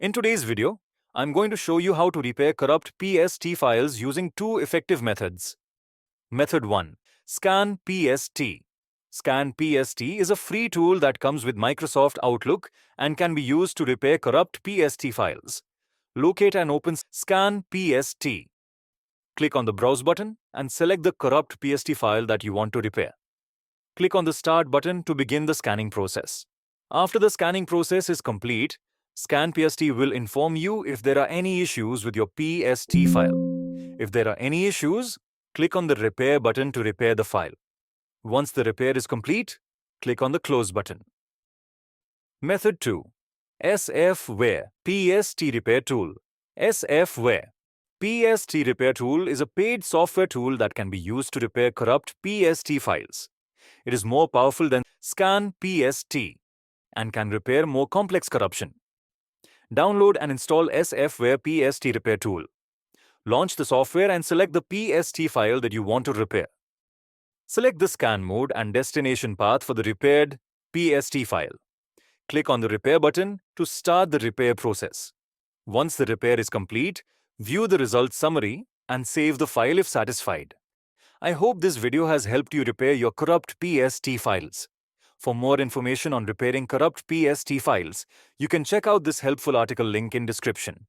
In today's video, I'm going to show you how to repair corrupt PST files using two effective methods. Method 1. Scan PST. Scan PST is a free tool that comes with Microsoft Outlook and can be used to repair corrupt PST files. Locate and open Scan PST. Click on the Browse button and select the corrupt PST file that you want to repair. Click on the Start button to begin the scanning process. After the scanning process is complete, Scan PST will inform you if there are any issues with your PST file. If there are any issues, click on the Repair button to repair the file. Once the repair is complete, click on the Close button. Method 2. SFWare PST Repair Tool. SFWare PST Repair Tool is a paid software tool that can be used to repair corrupt PST files. It is more powerful than Scan PST and can repair more complex corruption. Download and install SFWare PST Repair Tool. Launch the software and select the PST file that you want to repair. Select the scan mode and destination path for the repaired PST file. Click on the Repair button to start the repair process. Once the repair is complete, view the results summary and save the file if satisfied. I hope this video has helped you repair your corrupt PST files. For more information on repairing corrupt PST files, you can check out this helpful article link in description.